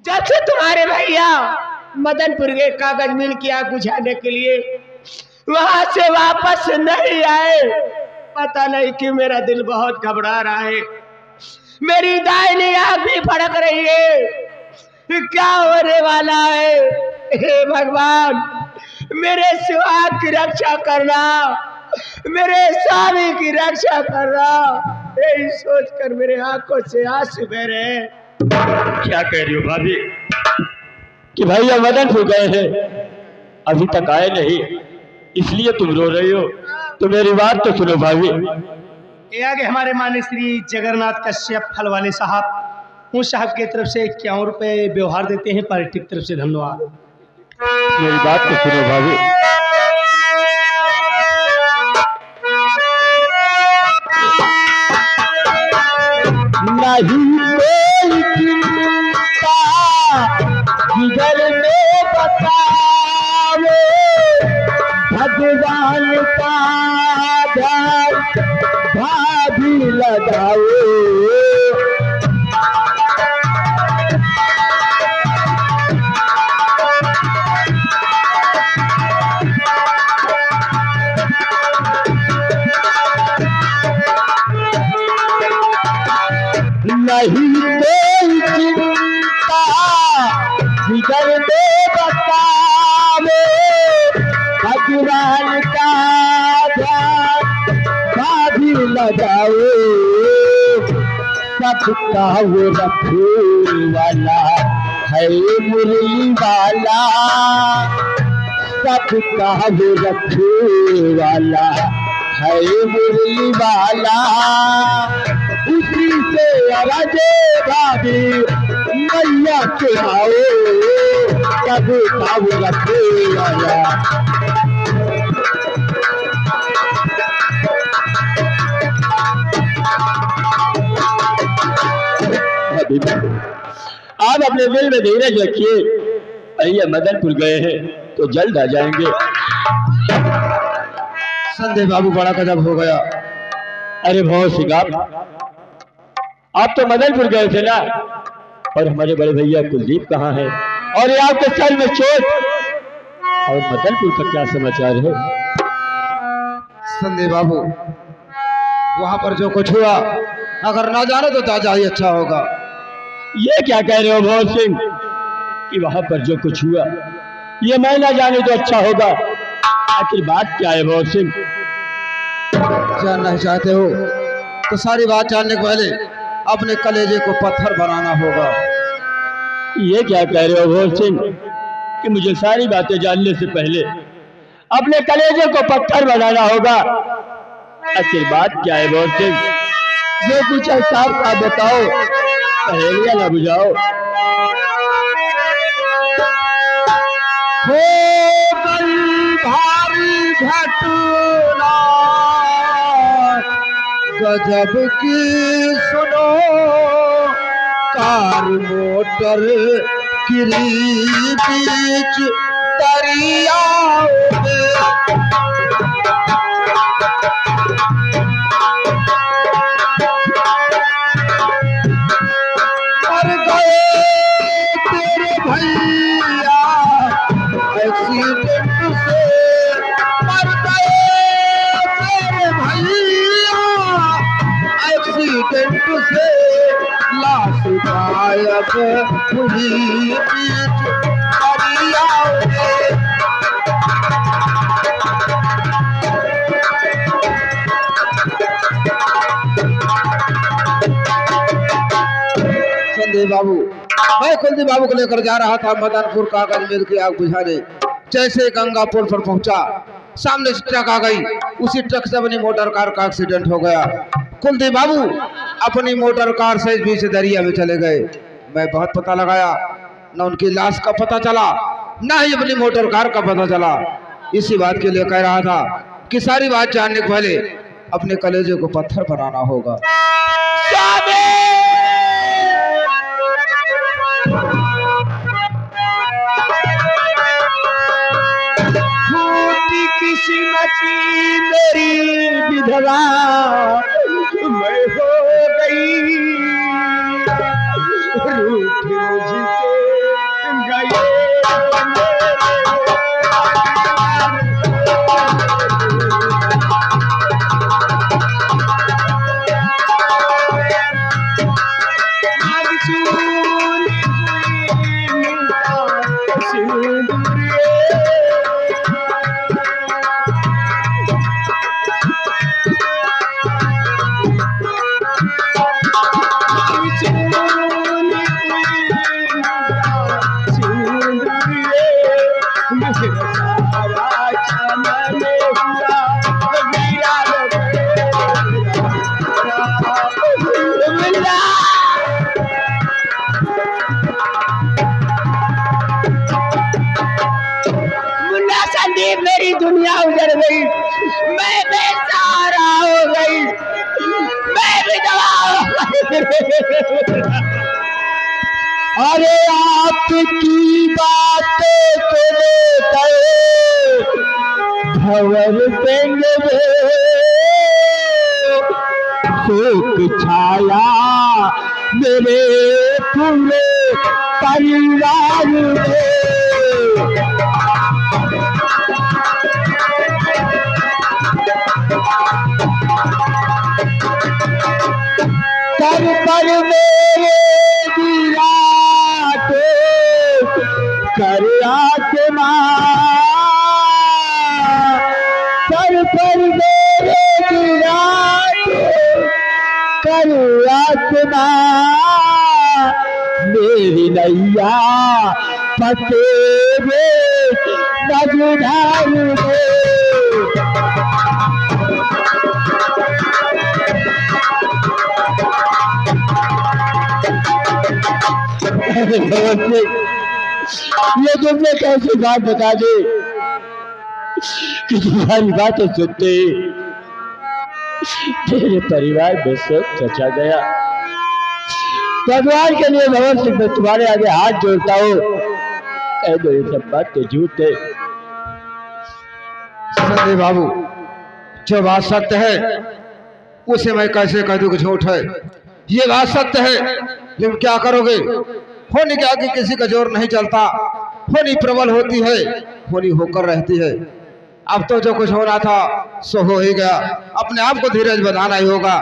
जब से तुम्हारे भैया मदनपुर के कागज मिल की आग बुझाने के लिए वहां से वापस नहीं आए, पता नहीं क्यों मेरा दिल बहुत घबरा रहा है। मेरी दाहिनी आंख भी फड़क रही है, क्या होने वाला है? हे भगवान, मेरे सुहाग की रक्षा करना, मेरे स्वामी की रक्षा करना। यही सोचकर मेरे आंखों से आंसू बह रहे हैं। क्या कह रही हो भाभी कि भैया मदनपुर गए हैं, अभी तक आए नहीं, इसलिए तुम रो रही हो? तो मेरी बात तो सुनो भाभी। ये आगे हमारे मान्य श्री जगन्नाथ कश्यप फल वाले साहब, उन साहब की तरफ से 51 रुपए व्यवहार देते हैं, पार्टी की तरफ से धन्यवाद। मेरी बात तो सुनो भाभी। नहीं कोई चिंता जिगर में बताओ, भगवान का ध्यान भाभी लगाओ। नहीं कोई चिंता जिगर में बताओ, भगवान का ध्यान भाभी लगाओ। सबका वो रखे वाला है मुरली वाला, सबका वो रखे वाला है मुरली वाला। उसी से आवाजे भाभी मैया चुनाओ, सब काबू रखे वाला। आप अपने दिल में धीरज रखिए, भैया मदनपुर गए हैं तो जल्द आ जाएंगे। संदेह बाबू बड़ा कदम हो गया। अरे बहुत सिंगार, आप तो मदनपुर गए थे ना, और हमारे बड़े भैया कुलदीप कहाँ है? और ये आपके सर में चोट, और मदनपुर का क्या समाचार है? संदेह बाबू, वहां पर जो कुछ हुआ अगर ना जाने तो ताजा ही अच्छा होगा। ये क्या कह रहे हो भोर सिंह कि वहां पर जो कुछ हुआ ये मैं ना जाने तो अच्छा होगा? आखिर बात क्या है भोर सिंह? जानना चाहते हो तो सारी बात जानने के पहले अपने कलेजे को पत्थर बनाना होगा। ये क्या कह रहे हो भोर सिंह कि मुझे सारी बातें जानने से पहले अपने कलेजे को पत्थर बनाना होगा? आखिर बात क्या है भोर सिंह? जो कुछ है साफ साफ बताओ, पहेलियां ना बुझाओ। हो गई भारी घटना गजब की सुनो, कार मोटर गिरी बीच दरियाओं में। मर गए तेरे भैया एक्सीडेंट से, मर गए तेरे भैया एक्सीडेंट से, लाश गायब हुई बीच दरियाओं में। संदेह बाबू, मैं कुलदीप बाबू को लेकर जा रहा था मदनपुर कागज मिल की आग बुझाने। जैसे गंगा पुल पर पहुंचा, सामने से ट्रक आ गई, उसी ट्रक से अपनी मोटर कार का एक्सीडेंट हो गया। कुलदीप बाबू अपनी मोटर कार से बीच दरिया में चले गए। मैं बहुत पता लगाया, न उनकी लाश का पता चला, न ही अपनी मोटर कार का पता चला। इसी बात के लिए कह रहा था कि सारी बात जानने के पहले अपने कलेजे को पत्थर बनाना होगा। किस्मती मेरी विधवा मैं हो गई, रूठ मुझसे मेरी दुनिया उजड़ गई, मैं बेसहारा हो गई, मैं विधवा हो गई। अरे आपकी बातें सुनकर भंवर सिंह में शोक छाया मेरे पूरे परिवार में। सर पर मेरे गिरा के कर आसमां, सर पर मेरे गिरा के कर आसमां, मेरी नैया फतेरे नजधार में। ये तुमने कैसी बात बता दी कि तुम्हारी बातें सुनते ही मेरे परिवार में सब चचा गया। भगवान के लिए भगवान सिंह मैं तुम्हारे आगे हाथ जोड़ता हूँ, कह दो ये सब बात तो झूठ है। संजय बाबू, जो बात सत्य है उसे मैं कैसे कह दूं कि झूठ है? ये बात सत्य है, लेकिन क्या करोगे? होनी के आगे किसी का जोर नहीं चलता, होनी प्रबल होती है, होनी होकर रहती है। अब तो जो कुछ होना था सो हो ही गया, अपने आप को धीरज बनाना ही होगा।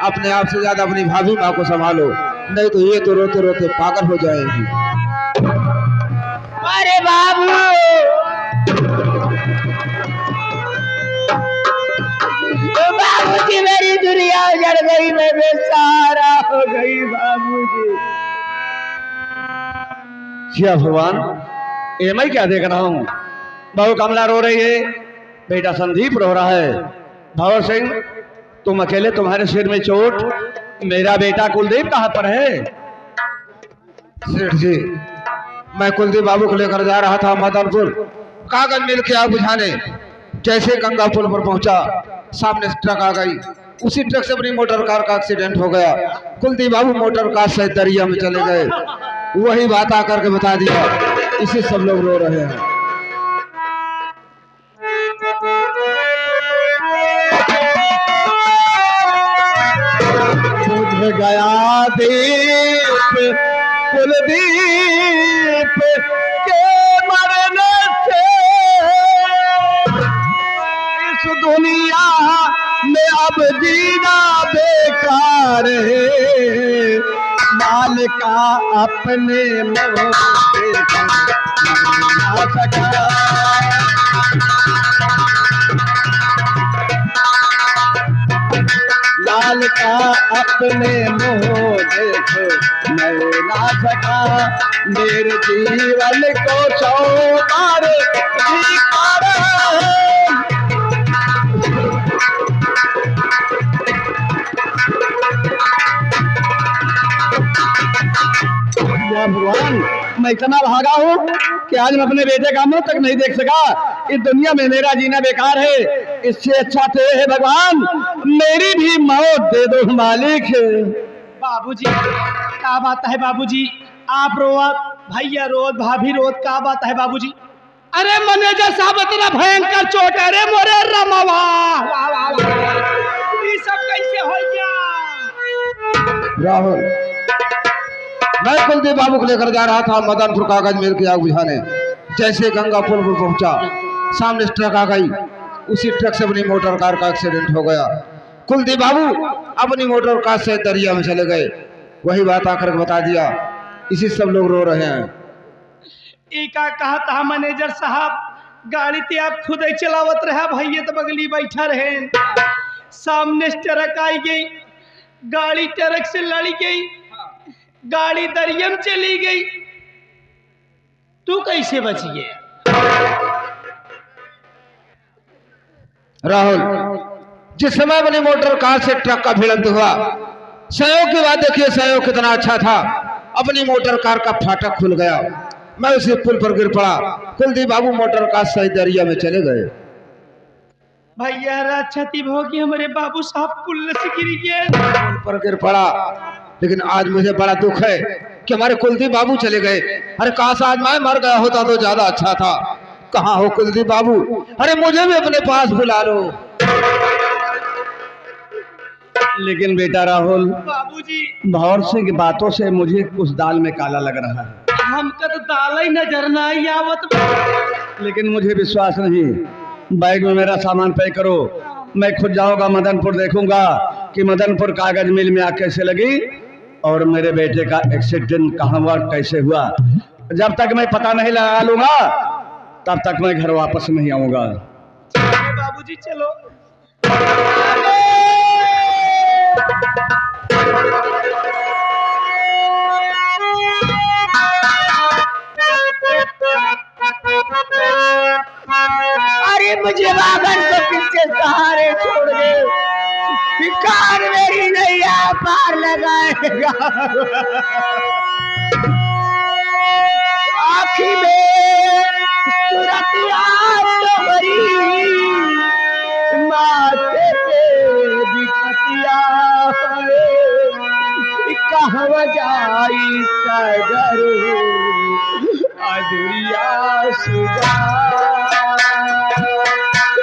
अपने आप से ज्यादा अपनी भाभी माँ को संभालो, नहीं तो ये तो रोते रोते पागल हो जाएगी। अरे बाबू, बाबूजी मेरी दुनिया उजड़ गई, मैं बेसहारा हो गई बाबूजी। क्या भगवान, ये मैं क्या देख रहा हूँ? बहू कमला रो रही है, बेटा संदीप रो रहा है। भंवर सिंह, तुम अकेले, तुम्हारे सिर में चोट, मेरा बेटा कुलदीप कहाँ पर है? सेठ जी, मैं कुलदीप बाबू को लेकर जा रहा था मदनपुर कागज मिल के आग बुझाने। जैसे गंगा पुल पर पहुंचा, सामने से ट्रक आ गई। उसी ट्रक से अपनी मोटर कार का एक्सीडेंट हो गया। कुलदीप बाबू मोटर कार से दरिया में चले गए। वही बात आकर के बता दिया, इसी सब लोग रो रहे हैं। बुझ गया दीप कुलदीप के मरने से, इस दुनिया में अब जीना बेकार है। माल का अपने मोह से ना सका, लाल का अपने मुँह देख मैं ना सका। मेरे जीवन को 100 बार धिक्कारा है। या भगवान, मैं इतना भागा हूँ कि आज मैं अपने बेटे का मुंह तक नहीं देख सका। इस दुनिया में मेरा जीना बेकार है। इससे अच्छा तो है भगवान, मेरी भी मौत दे दो मालिक। बाबूजी क्या बात है बाबूजी, आप रोवत, भैया रोवत, भाभी रोवत, क्या बात है बाबूजी? अरे मैनेजर साहब, इतना भयंकर चोट है रे मोरे रमवा, ये सब कैसे हो गया? राहुल, मैं कुलदीप बाबू को लेकर जा रहा था मदनपुर कागज मिल की आग बुझाने। जैसे गंगा पुल पर पहुंचा, सामने ट्रक आ गई। उसी ट्रक से अपनी मोटर कार का एक्सीडेंट हो गया। कुलदीप बाबू अपनी मोटर कार से दरिया में चले गए। वही बात आकर बता दिया, इसी सब लोग रो रहे हैं। एका कहा था मैनेजर साहब, गाड़ी ते आप खुद ही चलावत रहा, भैया तो बगली बैठा रहे। सामने ट्रक आई गई, गाड़ी ट्रक से लड़ी गई, गाड़ी दरिया में चली गई, तू कैसे बच गया? राहुल, जिस समय अपनी मोटर कार से ट्रक का भिड़ंत हुआ, संयोग की बात देखिए, संयोग कितना अच्छा था। अपनी मोटर कार का फाटक खुल गया, मैं उसी पुल पर गिर पड़ा। कुलदीप बाबू मोटर कार सही दरिया में चले गए। भैया रात छती भोगी हमारे बाबू साहब पुल से गिर गए। पुल पर गिर पड़ा, लेकिन आज मुझे बड़ा दुख है कि हमारे कुलदीप बाबू चले गए। अरे काश आज मैं मर गया होता तो ज्यादा अच्छा था। कहाँ हो कुलदीप बाबू? अरे मुझे भी अपने पास बुला लो। लेकिन बेटा राहुल, बाबूजी भौर सिंह की बातों से मुझे कुछ दाल में काला लग रहा है। हमका तो दाल ही नजर ना आई आवत। लेकिन मुझे विश्वास नहीं। बैग में मेरा सामान पैक करो, मैं खुद जाऊंगा मदनपुर, देखूंगा कि मदनपुर कागज मिल में आग कैसे लगी और मेरे बेटे का एक्सीडेंट कहाँ हुआ, कैसे हुआ। जब तक मैं पता नहीं लगा लूंगा तब तक मैं घर वापस नहीं आऊंगा। बाबूजी चलो। अरे मुझे बागन को पीछे सहारे छोड़ दे, कार मेरी नैया पार लगाएगा। आखी में सूरत याद तोहरी, माथे पे विपतिया कहवा जाई सगर अदुरिया सुजा,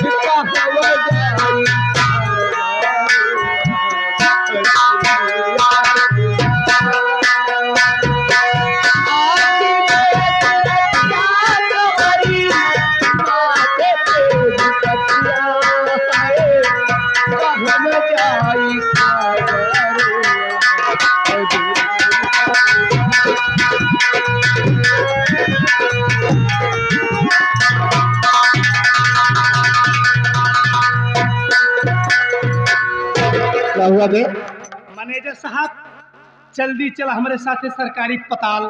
कहवा जाई क्या हुआ बे? मैनेजर साहब जल्दी चल हमारे साथ सरकारी अस्पताल।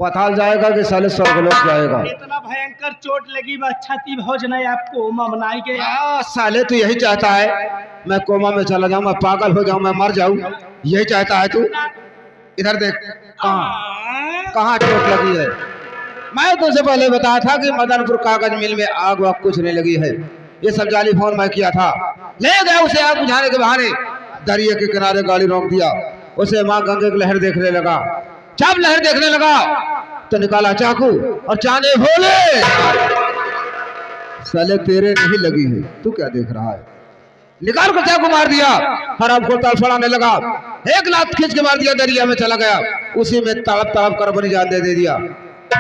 पताल जाएगा कि साले स्वर्गलोक जाएगा? इतना भयंकर चोट लगी बा, छाती भोज नहीं आपको मनाई गए। साले तू यही चाहता है मैं कोमा में चला जाऊं, मैं पागल हो जाऊं, मैं मर जाऊं, यही चाहता है तू? इधर देख, कहाँ कहाँ चोट लगी है। मैं तुझसे पहले बताया था कि मदनपुर कागज मिल में आग वाग कुछ नहीं लगी है। ये सब जाली फोन मैं किया था। ले गया उसे आग बुझाने के बहाने, दरिया के किनारे गाड़ी रोक दिया। उसे माँ गंगे की लहर देखने लगा। जब लहर देखने लगा तो निकाला चाकू और चांदे भोले। साले तेरे नहीं लगी है, तू क्या देख रहा है? निकाल कर चाकू मार दिया। हराम को तड़फड़ाने लगा, एक लात खींच के मार दिया, दरिया में चला गया। उसी में तड़प तड़प कर अपनी जान दे दिया।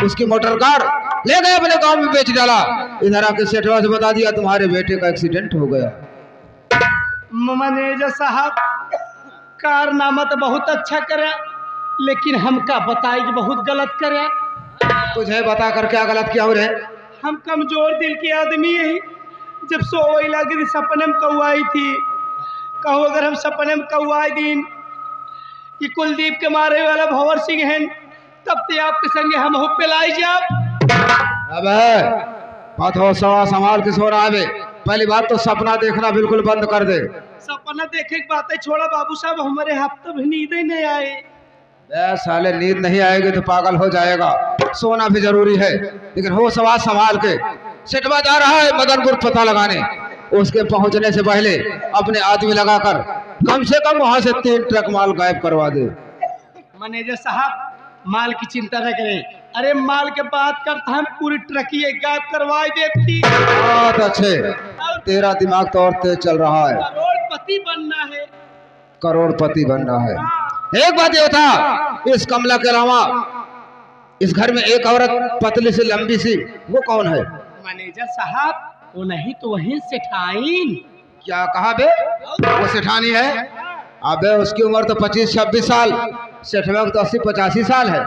उसकी मोटर कार ले गए अपने गांव में बेच डाला। इधर आके सेठवा से बता दिया तुम्हारे बेटे का एक्सीडेंट हो गया। मैनेजर साहब कारनामा तो बहुत अच्छा करे, लेकिन हमका बताई कि बहुत गलत करे। तुझे बता कर क्या गलत किया रे? हम कमजोर दिल के आदमी है। जब सोई लगी सपने में कौआई थी, कहो अगर हम सपने में कौआई दिन कि कुलदीप के मारे वाला भंवर सिंह है, तब ते आपके संगे हम हो पिलाई जाब। अबे बात हो सवा संभाल के सो रहा है। पहली बात तो सपना देखना बिल्कुल बंद कर दे। सपना देखे की बातें छोड़ा बाबू साहब, हमारे हफ्ते भी नींद ही नहीं आए। साले नींद नहीं आएगी तो पागल हो जाएगा। सोना भी जरूरी है, लेकिन हो सवा संभाल के। सेठवा जा रहा है मदनपुर पता लगाने। उसके पहुंचने से पहले अपने आदमी लगाकर कम से कम वहां से 3 ट्रक माल गायब करवा दे। मैनेजर साहब माल की चिंता न करें, अरे माल के बात करता हम पूरी ट्रकी गायब करवाई देती। बहुत अच्छे, तेरा दिमाग तो और तेज चल रहा है। करोड़पति बनना है। करोड़पति बनना है। एक बात ये था, इस कमला के अलावा इस घर में एक औरत पतली सी लंबी सी, वो कौन है? मैनेजर साहब वो नहीं तो वही सेठाइन। क्या कहा बे? वो सेठानी है? अबे उसकी उम्र तो 25-26 साल, सेठवा तो 80-85 साल है।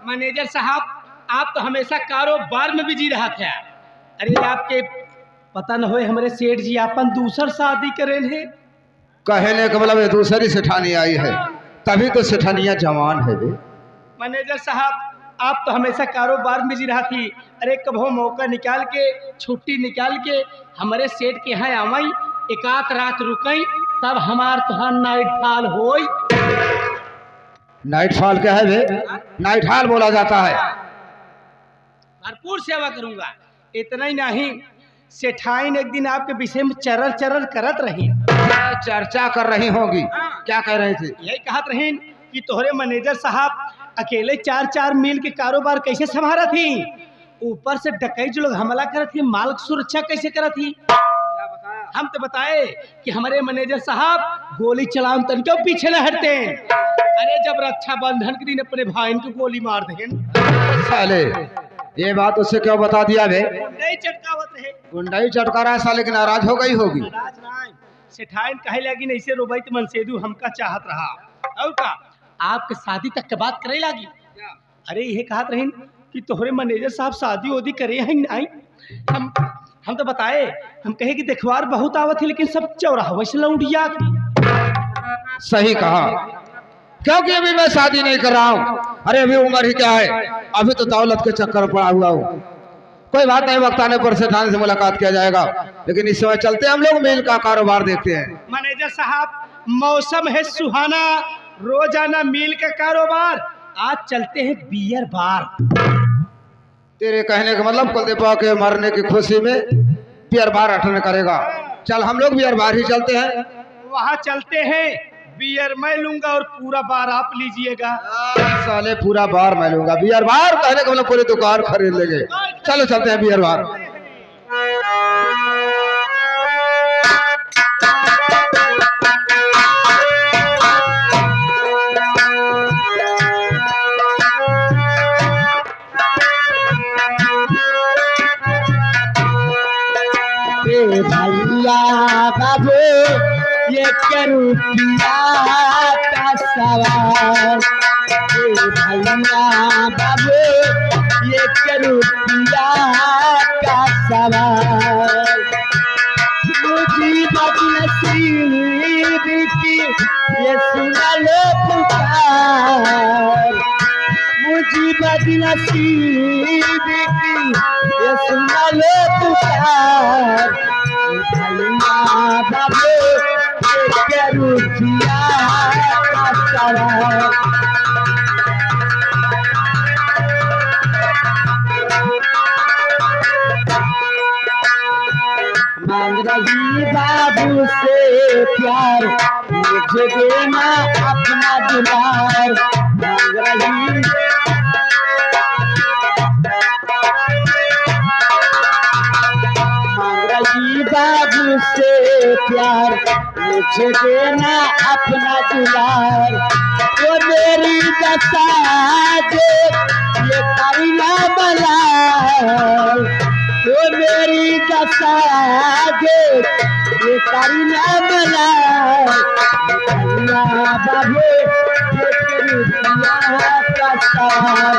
मैनेजर साहब आप तो हमेशा कारोबार में बिजी रहा था। अरे आपके पता न हो हमारे सेठ जी अपन दूसर शादी करें है। कहने का मतलब दूसरी सेठानी आई है, तभी तो सेठानिया जवान है बे। मैनेजर साहब आप तो हमेशा कारोबार में बिजी रहा थी। अरे कभी मौका निकाल के, छुट्टी निकाल के हमारे सेठ के यहाँ आवाई, एक आध रात रुकई, तब हमार तुहार नाइट फॉल होई। नाइट फॉल क्या है बे? नाइट हॉल बोला जाता है। भरपूर सेवा करूंगा। इतना ही नहीं, सेठाइन एक दिन आपके विषय में चरर चरर करत रही, चर्चा कर रही होगी। क्या कह रहे थे? यही कहत रही कि तोहरे मैनेजर साहब अकेले 4-4 मील के कारोबार कैसे संभाला थी, ऊपर से डकैत जो लोग हमला करत थी, माल की सुरक्षा कैसे करत थी। हम तो बताए कि हमारे मैनेजर साहब गोली चलाम तन क्यों पीछे न हटते। अरे जब रक्षाबंधन के दिन अपने भाई को गोली मार दें, साले ये बात उससे क्यों बता दिया बे? नहीं चटकावत रहे, गुंडाई चटका रहा है साले की, नाराज हो गई होगी। नाराज नाय सेठाइन कहे लगी नहीं से रोबैत मनसेदू हमका चाहत रहा और का आपके शादी तक के बात करे लगी। अरे ये कहत रही कि तोहरे मैनेजर साहब शादी वादी करे हैं नहीं। हम तो बताए, हम कहे कि देखवार बहुत आवत है लेकिन सब चौराहा से लौटिया। सही कहा, क्योंकि अभी मैं शादी नहीं कर रहा हूँ। अरे अभी उम्र ही क्या है, अभी तो दौलत के चक्कर में पड़ा हुआ हूँ। कोई बात नहीं, वक्त आने पर सेठान से मुलाकात किया जाएगा, लेकिन इस समय चलते हम लोग मिल का कारोबार देखते हैं। मैनेजर साहब मौसम है सुहाना, रोजाना मील का कारोबार, आज चलते हैं बियर बार। तेरे कहने का मतलब कुलदीपा के मरने की खुशी में बियर बार अटेंड करेगा। चल हम लोग बियर बार ही चलते हैं। वहाँ चलते हैं, बियर मैं लूंगा और पूरा बार आप लीजिएगा। साले पूरा बार मैं लूंगा, बियर बार कहने का मतलब पूरी दुकान खरीद लेंगे। चलो चलते हैं बियर बार। भैया बाबू ये रुपया का सवाल, भैया बाबू ये रुपया का सवाल, मुझे बदनसीब की ये सुना लो पुकार, मुझे बदनसीब की ये सुना लो पुकार, भैया बाबू ये रुपया का सवाल। मांग रही बाबू से प्यार, मुझे देना अपना दुलार, मांग रही बाबू से प्यार, मुझे देना अपना दुलार, वो मेरी दशा देख ये करीना बलाल, वो मेरी दशा देख ये करीना बलाल, बाबू ये रुपया का सवाल,